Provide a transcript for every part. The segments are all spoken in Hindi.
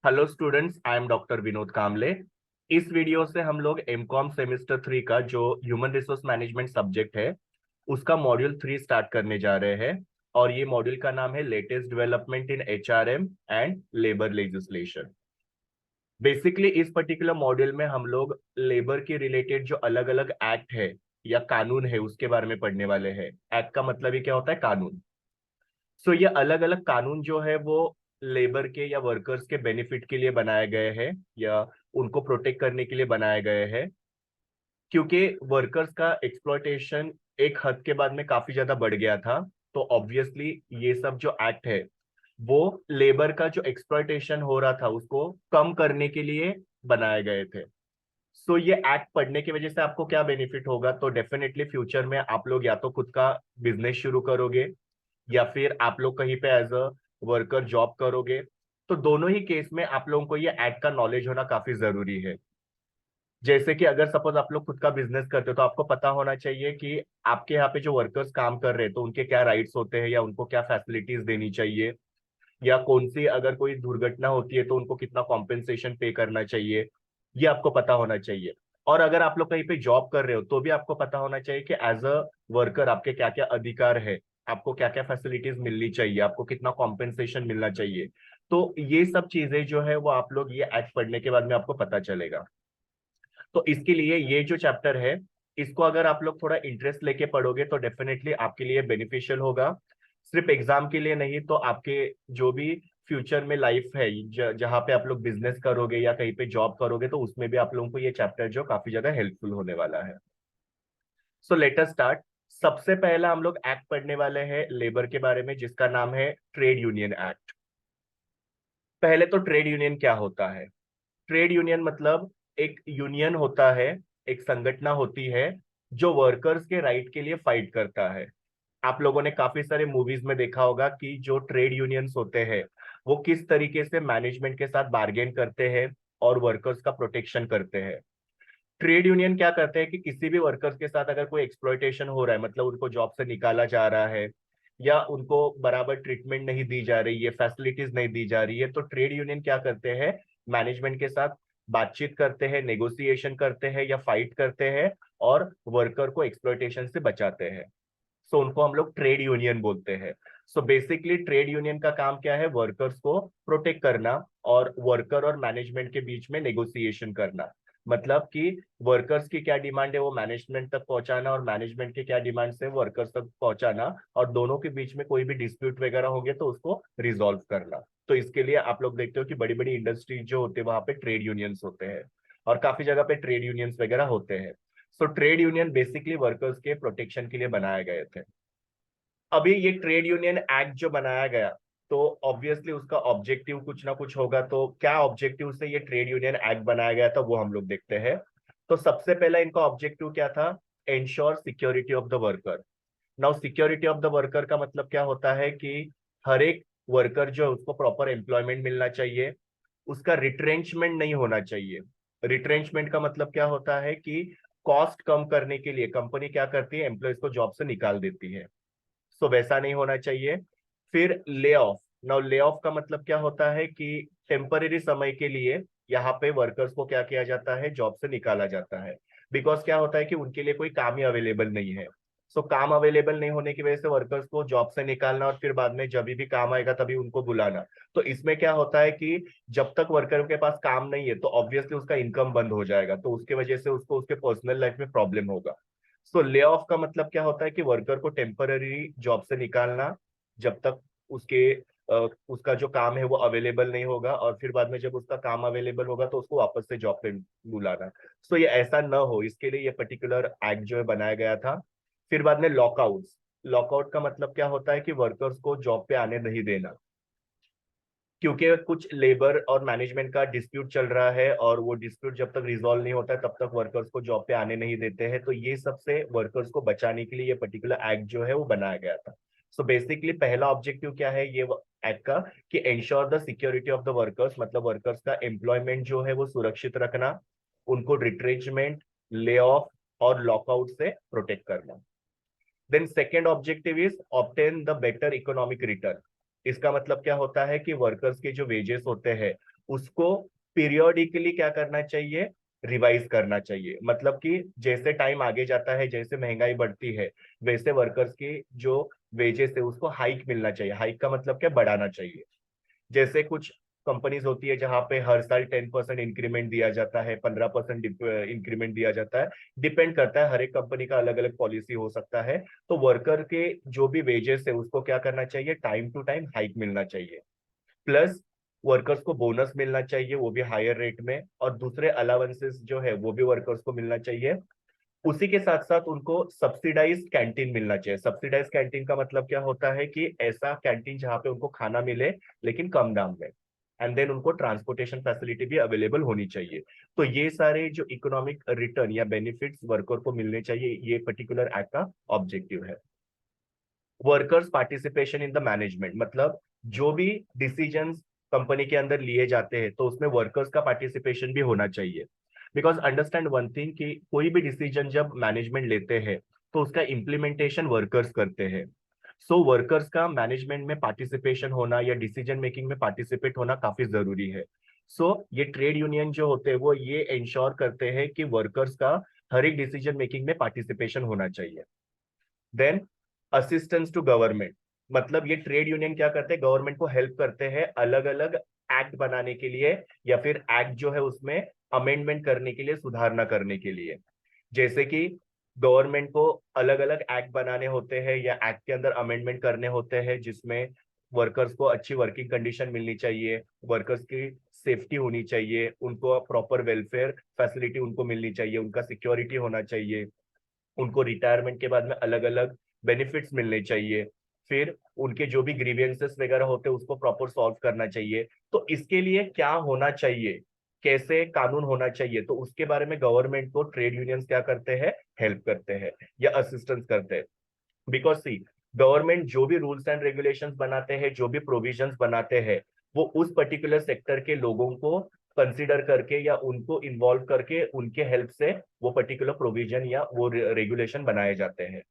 Hello students, I am doctor Vinod Kamle. इस वीडियो से हम लोग एमकॉम सेमेस्टर 3 का जो ह्यूमन रिसोर्स मैनेजमेंट सब्जेक्ट है उसका मॉड्यूल 3 स्टार्ट करने जा रहे हैं। और ये मॉड्यूल का नाम है latest development in HRM and labour legislation. Basically इस पर्टिकुलर मॉड्यूल में हम लोग लेबर के रिलेटेड जो अलग अलग एक्ट है या कानून है उसके बारे में पढ़ने वाले हैं। एक्ट का मतलब ही क्या होता है? कानून। सो ये अलग अलग कानून जो है वो लेबर के या वर्कर्स के बेनिफिट के लिए बनाए गए हैं या उनको प्रोटेक्ट करने के लिए बनाए गए हैं। क्योंकि वर्कर्स का एक्सप्लॉयटेशन एक हद के बाद में काफी ज्यादा बढ़ गया था, तो ऑब्वियसली ये सब जो एक्ट है वो लेबर का जो एक्सप्लॉयटेशन हो रहा था उसको कम करने के लिए बनाए गए थे। सो ये एक्ट पढ़ने की वजह से आपको क्या बेनिफिट होगा? तो डेफिनेटली फ्यूचर में आप लोग या तो खुद का बिजनेस शुरू करोगे या फिर आप लोग कहीं पे एज अ वर्कर जॉब करोगे। तो दोनों ही केस में आप लोगों को ये एक्ट का नॉलेज होना काफी जरूरी है। जैसे कि अगर सपोज आप लोग खुद का बिजनेस करते हो तो आपको पता होना चाहिए कि आपके यहाँ पे जो वर्कर्स काम कर रहे हैं तो उनके क्या राइट्स होते हैं या उनको क्या फैसिलिटीज देनी चाहिए, या कौन सी अगर कोई दुर्घटना होती है तो उनको कितना कॉम्पेंसेशन पे करना चाहिए, ये आपको पता होना चाहिए। और अगर आप लोग कहीं पे जॉब कर रहे हो तो भी आपको पता होना चाहिए कि एज अ वर्कर आपके क्या क्या अधिकार है, आपको क्या क्या फैसिलिटीज मिलनी चाहिए, आपको कितना कॉम्पेंसेशन मिलना चाहिए। तो ये सब चीजें जो है वो आप लोग ये एक्ट पढ़ने के बाद में आपको पता चलेगा। तो इसके लिए ये जो चैप्टर है इसको अगर आप लोग थोड़ा इंटरेस्ट लेके पढ़ोगे तो डेफिनेटली आपके लिए बेनिफिशियल होगा। सिर्फ एग्जाम के लिए नहीं, तो आपके जो भी फ्यूचर में लाइफ है जहाँ पे आप लोग बिजनेस करोगे या कहीं पे जॉब करोगे तो उसमें भी आप लोगों को ये चैप्टर जो काफी ज्यादा हेल्पफुल होने वाला है। So let us start. सबसे पहला हम लोग एक्ट पढ़ने वाले हैं लेबर के बारे में जिसका नाम है ट्रेड यूनियन एक्ट। पहले तो ट्रेड यूनियन क्या होता है? ट्रेड यूनियन मतलब एक यूनियन होता है, एक संगठन होती है जो वर्कर्स के राइट के लिए फाइट करता है। आप लोगों ने काफी सारे मूवीज में देखा होगा कि जो ट्रेड यूनियंस होते हैं वो किस तरीके से मैनेजमेंट के साथ बार्गेन करते हैं और वर्कर्स का प्रोटेक्शन करते हैं। ट्रेड यूनियन क्या करते हैं कि किसी भी वर्कर्स के साथ अगर कोई एक्सप्लॉयटेशन हो रहा है, मतलब उनको जॉब से निकाला जा रहा है या उनको बराबर ट्रीटमेंट नहीं दी जा रही है, फैसिलिटीज नहीं दी जा रही है, तो ट्रेड यूनियन क्या करते हैं? मैनेजमेंट के साथ बातचीत करते हैं, नेगोशिएशन करते हैं या फाइट करते हैं और वर्कर को एक्सप्लॉयटेशन से बचाते हैं। सो उनको हम लोग ट्रेड यूनियन बोलते हैं। सो बेसिकली ट्रेड यूनियन का काम क्या है? वर्कर्स को प्रोटेक्ट करना और वर्कर और मैनेजमेंट के बीच में नेगोशिएशन करना। मतलब कि वर्कर्स की क्या डिमांड है वो मैनेजमेंट तक पहुंचाना और मैनेजमेंट की क्या डिमांड है वर्कर्स तक पहुंचाना, और दोनों के बीच में कोई भी डिस्प्यूट वगैरह होंगे तो उसको रिजॉल्व करना। तो इसके लिए आप लोग देखते हो कि बड़ी बड़ी इंडस्ट्रीज जो होते हैं वहां पे ट्रेड यूनियंस होते हैं और काफी जगह पे ट्रेड यूनियंस वगैरह होते हैं। So trade union basically workers के प्रोटेक्शन के लिए बनाए गए थे। अभी ये ट्रेड यूनियन एक्ट जो बनाया गया तो ऑब्वियसली उसका ऑब्जेक्टिव कुछ ना कुछ होगा। तो क्या ऑब्जेक्टिव से ये ट्रेड यूनियन एक्ट बनाया गया था वो हम लोग देखते हैं। तो सबसे पहला इनका ऑब्जेक्टिव क्या था? Ensure security of the worker. Now security of the worker का मतलब क्या होता है कि हर एक वर्कर जो है उसको प्रॉपर एम्प्लॉयमेंट मिलना चाहिए, उसका रिट्रेंचमेंट नहीं होना चाहिए। रिट्रेंचमेंट का मतलब क्या होता है कि कॉस्ट कम करने के लिए कंपनी क्या करती है? एम्प्लॉयज को जॉब से निकाल देती है। सो वैसा नहीं होना चाहिए। फिर lay off. Now lay off का मतलब क्या होता है कि टेम्पररी समय के लिए यहाँ पे वर्कर्स को क्या किया जाता है? जॉब से निकाला जाता है। बिकॉज क्या होता है कि उनके लिए कोई काम ही अवेलेबल नहीं है। सो काम अवेलेबल नहीं होने की वजह से वर्कर्स को जॉब से निकालना और फिर बाद में जब भी काम आएगा तभी उनको बुलाना। तो इसमें क्या होता है कि जब तक वर्कर के पास काम नहीं है तो ऑब्वियसली उसका इनकम बंद हो जाएगा, तो उसके वजह से उसको उसके पर्सनल लाइफ में प्रॉब्लम होगा। सो ले ऑफ का मतलब क्या होता है कि वर्कर को टेम्पररी जॉब से निकालना जब तक उसके उसका जो काम है वो अवेलेबल नहीं होगा, और फिर बाद में जब उसका काम अवेलेबल होगा तो उसको वापस से जॉब पे बुलाना। सो ये ऐसा न हो इसके लिए ये पर्टिकुलर एक्ट जो है बनाया गया था। फिर बाद में लॉकआउट। लॉकआउट का मतलब क्या होता है कि वर्कर्स को जॉब पे आने नहीं देना, क्योंकि कुछ लेबर और मैनेजमेंट का डिस्प्यूट चल रहा है और वो डिस्प्यूट जब तक रिजॉल्व नहीं होता है तब तक वर्कर्स को जॉब पे आने नहीं देते हैं। तो ये सबसे वर्कर्स को बचाने के लिए ये पर्टिकुलर एक्ट जो है वो बनाया गया था। सो बेसिकली पहला ऑब्जेक्टिव क्या है ये एक्ट का? कि ensure the security of the workers, मतलब वर्कर्स का एम्प्लॉयमेंट जो है वो सुरक्षित रखना, उनको रिट्रेंचमेंट, ले ऑफ और लॉकआउट से प्रोटेक्ट करना। Then second objective is obtain the better economic return. इसका मतलब क्या होता है कि वर्कर्स के जो वेजेस होते हैं उसको पीरियोडिकली क्या करना चाहिए, रिवाइज करना चाहिए। मतलब कि जैसे टाइम आगे जाता है, जैसे महंगाई बढ़ती है, वैसे वर्कर्स की जो वेजेस है उसको हाइक मिलना चाहिए। हाइक का मतलब क्या, बढ़ाना चाहिए। जैसे कुछ कंपनीज होती है जहां पे हर साल 10% इंक्रीमेंट दिया जाता है, 15% इंक्रीमेंट दिया जाता है, डिपेंड करता है, हर एक कंपनी का अलग अलग पॉलिसी हो सकता है। तो वर्कर के जो भी वेजेस है उसको क्या करना चाहिए, टाइम टू टाइम हाइक मिलना चाहिए। प्लस वर्कर्स को बोनस मिलना चाहिए, वो भी हायर रेट में, और दूसरे अलावेंसेस जो है वो भी वर्कर्स को मिलना चाहिए। उसी के साथ साथ उनको सब्सिडाइज कैंटीन मिलना चाहिए। सब्सिडाइज कैंटीन का मतलब क्या होता है कि ऐसा कैंटीन जहाँ पे उनको खाना मिले लेकिन कम दाम में, एंड देन उनको ट्रांसपोर्टेशन फैसिलिटी भी अवेलेबल होनी चाहिए। तो ये सारे जो इकोनॉमिक रिटर्न या बेनिफिट्स वर्कर को मिलने चाहिए, ये पर्टिकुलर एक्ट का ऑब्जेक्टिव है। Workers participation in the management, मतलब जो भी डिसीजंस कंपनी के अंदर लिए जाते हैं तो उसमें वर्कर्स का पार्टिसिपेशन भी होना चाहिए। बिकॉज अंडरस्टैंड वन थिंग कि कोई भी डिसीजन जब मैनेजमेंट लेते हैं तो उसका इम्प्लीमेंटेशन वर्कर्स करते हैं। सो वर्कर्स का मैनेजमेंट में पार्टिसिपेशन होना या डिसीजन मेकिंग में पार्टिसिपेट होना काफी जरूरी है। ये ट्रेड यूनियन जो होते हैं वो ये इंश्योर करते हैं कि वर्कर्स का हर एक डिसीजन मेकिंग में पार्टिसिपेशन होना चाहिए। देन असिस्टेंस टू गवर्नमेंट, मतलब ये ट्रेड यूनियन क्या करते हैं, गवर्नमेंट को हेल्प करते हैं अलग अलग एक्ट बनाने के लिए, या फिर एक्ट जो है उसमें अमेंडमेंट करने के लिए, सुधारना करने के लिए। जैसे कि गवर्नमेंट को अलग अलग एक्ट बनाने होते हैं या एक्ट के अंदर अमेंडमेंट करने होते हैं, जिसमें वर्कर्स को अच्छी वर्किंग कंडीशन मिलनी चाहिए, वर्कर्स की सेफ्टी होनी चाहिए, उनको प्रॉपर वेलफेयर फैसिलिटी उनको मिलनी चाहिए, उनका सिक्योरिटी होना चाहिए, उनको रिटायरमेंट के बाद में अलग अलग बेनिफिट्स मिलने चाहिए, फिर उनके जो भी ग्रीवियंसेस वगैरह होते हैं उसको प्रॉपर सॉल्व करना चाहिए। तो इसके लिए क्या होना चाहिए, कैसे कानून होना चाहिए, तो उसके बारे में गवर्नमेंट को ट्रेड यूनियंस क्या करते हैं, हेल्प करते हैं या असिस्टेंस करते हैं। बिकॉज सी, गवर्नमेंट जो भी रूल्स एंड रेगुलेशंस बनाते हैं, जो भी प्रोविजंस बनाते हैं, वो उस पर्टिकुलर सेक्टर के लोगों को कंसिडर करके या उनको इन्वॉल्व करके उनके हेल्प से वो पर्टिकुलर प्रोविजन या वो रेगुलेशन बनाए जाते हैं।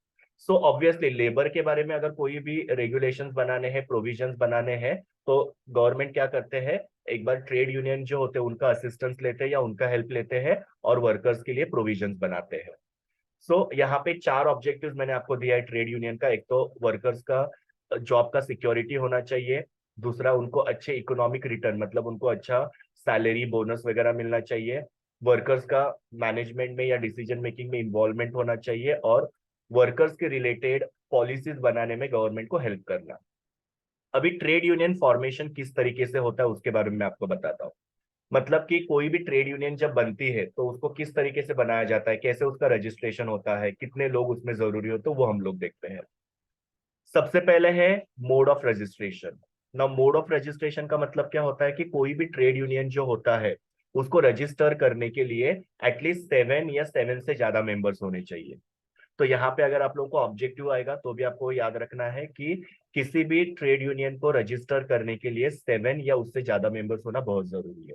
ऑब्वियसली लेबर के बारे में अगर कोई भी रेगुलेशंस बनाने हैं, प्रोविजंस बनाने हैं, तो गवर्नमेंट क्या करते हैं, एक बार ट्रेड यूनियन जो होते हैं उनका असिस्टेंस लेते हैं या उनका हेल्प लेते हैं और वर्कर्स के लिए प्रोविजंस बनाते हैं। यहाँ पे चार ऑब्जेक्टिव्स मैंने आपको दिया है ट्रेड यूनियन का। एक तो वर्कर्स का जॉब का सिक्योरिटी होना चाहिए, दूसरा उनको अच्छे इकोनॉमिक रिटर्न, मतलब उनको अच्छा सैलरी बोनस वगैरह मिलना चाहिए, वर्कर्स का मैनेजमेंट में या डिसीजन मेकिंग में इन्वॉल्वमेंट होना चाहिए, और वर्कर्स के रिलेटेड पॉलिसीज बनाने में गवर्नमेंट को हेल्प करना। अभी ट्रेड यूनियन फॉर्मेशन किस तरीके से होता है उसके बारे में मैं आपको बताता हूँ। मतलब कि कोई भी ट्रेड यूनियन जब बनती है तो उसको किस तरीके से बनाया जाता है, कैसे उसका रजिस्ट्रेशन होता है, कितने लोग उसमें जरूरी हो, तो वो हम लोग देखते हैं। सबसे पहले है मोड ऑफ रजिस्ट्रेशन। ना मोड ऑफ रजिस्ट्रेशन का मतलब क्या होता है कि कोई भी ट्रेड यूनियन जो होता है उसको रजिस्टर करने के लिए एटलीस्ट 7 या 7 से ज्यादा मेंबर्स होने चाहिए। तो यहाँ पे अगर आप लोगों को ऑब्जेक्टिव आएगा तो भी आपको याद रखना है कि किसी भी ट्रेड यूनियन को रजिस्टर करने के लिए 7 या उससे ज्यादा मेंबर्स होना बहुत जरूरी है।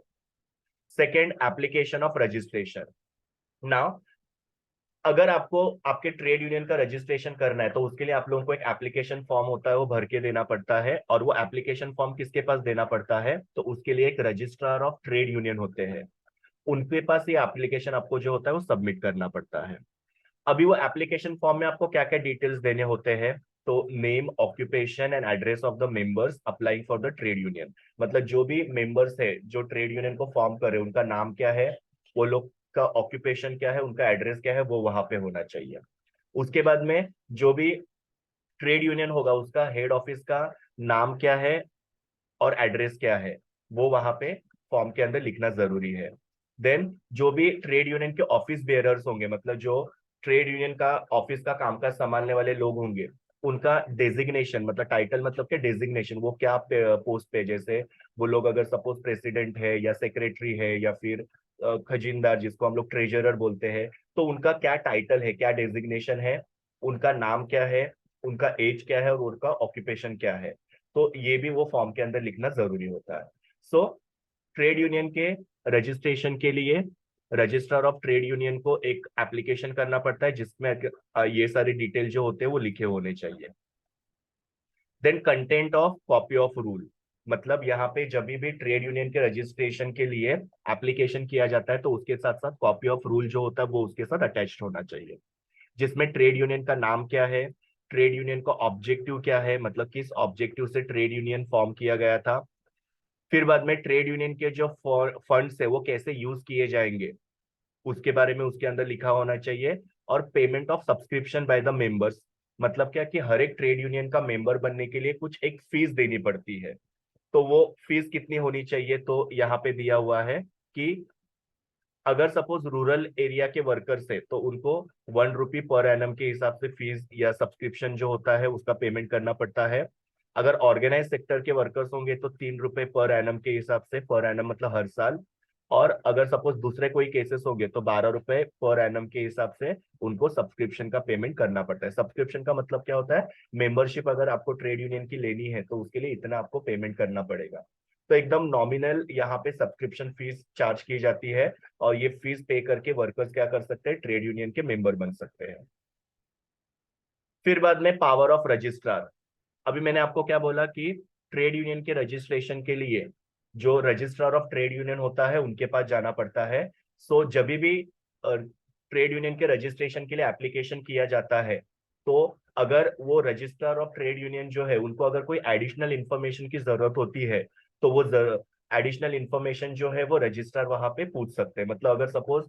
Second, application of registration. Now अगर आपको आपके ट्रेड यूनियन का रजिस्ट्रेशन करना है तो उसके लिए आप लोगों को एक एप्लीकेशन फॉर्म होता है, वो भर के देना पड़ता है। और वो एप्लीकेशन फॉर्म किसके पास देना पड़ता है, तो उसके लिए एक रजिस्ट्रार ऑफ ट्रेड यूनियन होते हैं, उनके पास ये एप्लीकेशन आपको जो होता है वो सबमिट करना पड़ता है। अभी वो एप्लीकेशन फॉर्म में आपको क्या क्या डिटेल्स देने होते हैं, तो name, occupation and address of the members applying for the trade union. मतलब जो भी मेंबर्स है जो ट्रेड यूनियन को फॉर्म करे, उनका नाम क्या है, वो लोग का ऑक्यूपेशन क्या है, उनका एड्रेस क्या है, वो वहां पे होना चाहिए। उसके बाद में जो भी ट्रेड यूनियन होगा उसका हेड ऑफिस का नाम क्या है और एड्रेस क्या है, वो वहां पे फॉर्म के अंदर लिखना जरूरी है। देन जो भी ट्रेड यूनियन के ऑफिस बेयरर्स होंगे, मतलब जो ट्रेड यूनियन का ऑफिस का कामकाज संभालने वाले लोग होंगे, उनका डेजिग्नेशन, मतलब टाइटल मतलब क्या, डेजिग्नेशन, वो क्या पोस्ट पे, जैसे वो लोग अगर सपोज प्रेसिडेंट है या सेक्रेटरी है या फिर खजीनदार जिसको हम लोग ट्रेजरर बोलते हैं, तो उनका क्या टाइटल है, क्या डेजिग्नेशन है, उनका नाम क्या है, उनका एज क्या है और उनका ऑक्यूपेशन क्या है। तो ये भी वो फॉर्म के अंदर लिखना जरूरी होता है। ट्रेड यूनियन के रजिस्ट्रेशन के लिए रजिस्ट्रार ऑफ ट्रेड यूनियन को एक एप्लीकेशन करना पड़ता है जिसमें ये सारी डिटेल जो होते हैं वो लिखे होने चाहिए। Then content of copy of rule, मतलब यहाँ पे जब भी ट्रेड यूनियन के रजिस्ट्रेशन के लिए एप्लीकेशन किया जाता है तो उसके साथ साथ कॉपी ऑफ रूल जो होता है वो उसके साथ अटैच्ड होना चाहिए, जिसमें ट्रेड यूनियन का नाम क्या है, ट्रेड यूनियन का ऑब्जेक्टिव क्या है, मतलब किस ऑब्जेक्टिव से ट्रेड यूनियन फॉर्म किया गया था, फिर बाद में ट्रेड यूनियन के जो फंड्स है वो कैसे यूज किए जाएंगे उसके बारे में उसके अंदर लिखा होना चाहिए, और payment of subscription by the members, मतलब क्या कि हर एक ट्रेड यूनियन का मेंबर बनने के लिए कुछ एक फीस देनी पड़ती है, तो वो फीस कितनी होनी चाहिए, तो यहाँ पे दिया हुआ है कि अगर सपोज रूरल एरिया के वर्कर्स है तो उनको 1 रुपी पर एनम के हिसाब से फीस या सब्सक्रिप्शन जो होता है उसका पेमेंट करना पड़ता है। अगर ऑर्गेनाइज सेक्टर के वर्कर्स होंगे तो 3 रुपए पर एनम के हिसाब से, पर एनम मतलब हर साल। और अगर सपोज दूसरे कोई केसेस होंगे तो 12 रुपए पर एनम के हिसाब से उनको सब्सक्रिप्शन का पेमेंट करना पड़ता है। सब्सक्रिप्शन का मतलब क्या होता है, मेंबरशिप अगर आपको ट्रेड यूनियन की लेनी है तो उसके लिए इतना आपको पेमेंट करना पड़ेगा। तो एकदम नॉमिनल यहाँ पे सब्सक्रिप्शन फीस चार्ज की जाती है, और ये फीस पे करके वर्कर्स क्या कर सकते हैं, ट्रेड यूनियन के मेंबर बन सकते हैं। फिर बाद में पावर ऑफ रजिस्ट्रार। अभी मैंने आपको क्या बोला कि ट्रेड यूनियन के रजिस्ट्रेशन के लिए जो रजिस्ट्रार ऑफ ट्रेड यूनियन होता है उनके पास जाना पड़ता है। सो जब भी ट्रेड यूनियन के रजिस्ट्रेशन के लिए एप्लीकेशन किया जाता है तो अगर वो रजिस्ट्रार ऑफ ट्रेड यूनियन जो है उनको अगर कोई एडिशनल इंफॉर्मेशन की जरूरत होती है तो वो एडिशनल इंफॉर्मेशन जो है वो रजिस्ट्रार वहां पे पूछ सकते हैं। मतलब अगर सपोज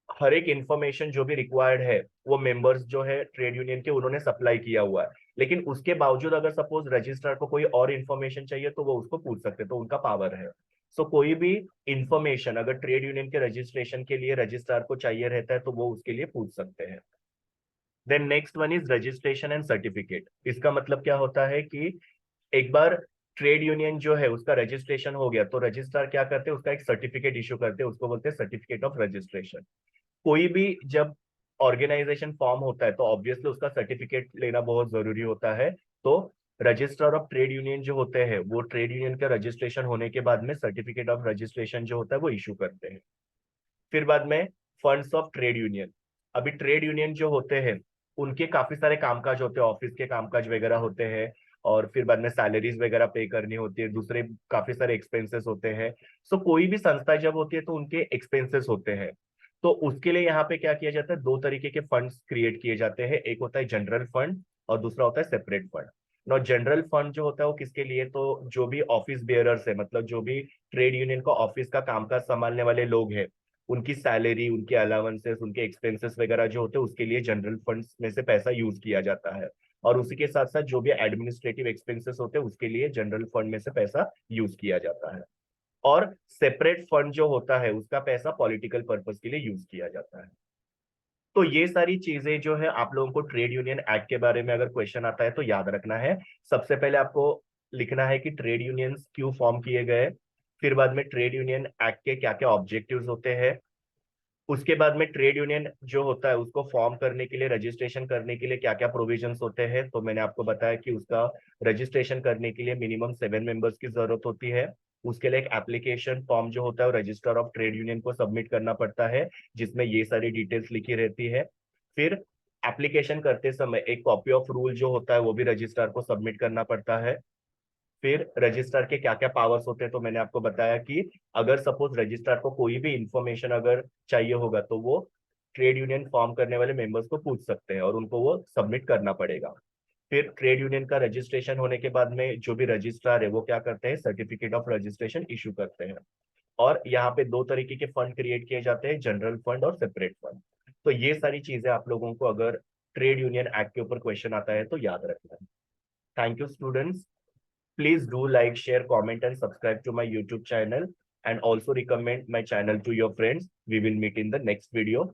हर एक इंफॉर्मेशन जो भी रिक्वायर्ड है वो मेंबर्स जो है ट्रेड यूनियन के उन्होंने सप्लाई किया हुआ है, लेकिन उसके बावजूद अगर सपोज रजिस्ट्रार को कोई और इन्फॉर्मेशन चाहिए तो वो उसको पूछ सकते हैं, तो उनका पावर है। सो कोई भी इंफॉर्मेशन अगर ट्रेड यूनियन के रजिस्ट्रेशन के लिए रजिस्ट्रार को चाहिए रहता है तो वो उसके लिए पूछ सकते हैं। Then next one is registration and certificate. इसका मतलब क्या होता है कि एक बार ट्रेड यूनियन जो है उसका रजिस्ट्रेशन हो गया तो रजिस्ट्रार क्या करते हैं, उसका एक सर्टिफिकेट इशू करते हैं, उसको बोलते हैं सर्टिफिकेट ऑफ रजिस्ट्रेशन। कोई भी जब ऑर्गेनाइजेशन फॉर्म होता है तो ऑब्वियसली उसका सर्टिफिकेट लेना बहुत जरूरी होता है। तो रजिस्ट्रार ऑफ ट्रेड यूनियन जो होते हैं वो ट्रेड यूनियन का रजिस्ट्रेशन होने के बाद में सर्टिफिकेट ऑफ रजिस्ट्रेशन जो होता है वो इशू करते हैं। फिर बाद में फंड्स ऑफ ट्रेड यूनियन। अभी ट्रेड यूनियन जो होते हैं उनके काफी सारे कामकाज होते हैं, ऑफिस के कामकाज वगैरह होते हैं, और फिर बाद में सैलरीज वगैरह पे करनी होती है, दूसरे काफी सारे एक्सपेंसेस होते हैं। सो कोई भी संस्था जब होती है तो उनके एक्सपेंसेस होते हैं। तो उसके लिए यहाँ पे क्या किया जाता है, दो तरीके के फंड्स क्रिएट किए जाते हैं, एक होता है जनरल फंड और दूसरा होता है separate fund. No general fund जो होता है वो किसके लिए, तो जो भी ऑफिस बेयरर्स है, मतलब जो भी ट्रेड यूनियन का ऑफिस का कामकाज संभालने वाले लोग हैं उनकी सैलरी, उनके अलाउंसेस, उनके एक्सपेंसेस वगैरह जो होते हैं उसके लिए जनरल फंड्स में से पैसा यूज किया जाता है। और उसी के साथ साथ जो भी एडमिनिस्ट्रेटिव एक्सपेंसेस होते हैं उसके लिए जनरल फंड में से पैसा यूज किया जाता है। और सेपरेट फंड जो होता है उसका पैसा पॉलिटिकल पर्पस के लिए यूज किया जाता है। तो ये सारी चीजें जो है आप लोगों को ट्रेड यूनियन एक्ट के बारे में अगर क्वेश्चन आता है तो याद रखना है। सबसे पहले आपको लिखना है कि ट्रेड यूनियंस क्यों फॉर्म किए गए, फिर बाद में ट्रेड यूनियन एक्ट के क्या क्या ऑब्जेक्टिव्स होते हैं, उसके बाद में ट्रेड यूनियन जो होता है उसको फॉर्म करने के लिए, रजिस्ट्रेशन करने के लिए क्या क्या प्रोविजंस होते हैं। तो मैंने आपको बताया कि उसका रजिस्ट्रेशन करने के लिए मिनिमम 7 मेंबर्स की जरूरत होती है। उसके लिए एक एप्लीकेशन फॉर्म जो होता है वो रजिस्टर ऑफ ट्रेड यूनियन को सबमिट करना पड़ता है, जिसमें ये सारी डिटेल्स लिखी रहती है। फिर एप्लीकेशन करते समय एक कॉपी ऑफ रूल जो होता है वो भी रजिस्ट्रार को सबमिट करना पड़ता है। फिर रजिस्ट्रार के क्या क्या पावर्स होते हैं, तो मैंने आपको बताया कि अगर सपोज रजिस्ट्रार को कोई भी इंफॉर्मेशन अगर चाहिए होगा तो वो ट्रेड यूनियन फॉर्म करने वाले मेंबर्स को पूछ सकते हैं और उनको वो सबमिट करना पड़ेगा। फिर ट्रेड यूनियन का रजिस्ट्रेशन होने के बाद में जो भी रजिस्ट्रार है वो क्या करते हैं, सर्टिफिकेट ऑफ रजिस्ट्रेशन इशू करते हैं। और यहाँ पे दो तरीके के फंड क्रिएट किए जाते हैं, जनरल फंड और सेपरेट फंड। तो ये सारी चीजें आप लोगों को अगर ट्रेड यूनियन एक्ट के ऊपर क्वेश्चन आता है तो याद रखना है। Thank you students. Please do like, share, comment, and subscribe to my YouTube channel, and also recommend my channel to your friends. We will meet in the next video.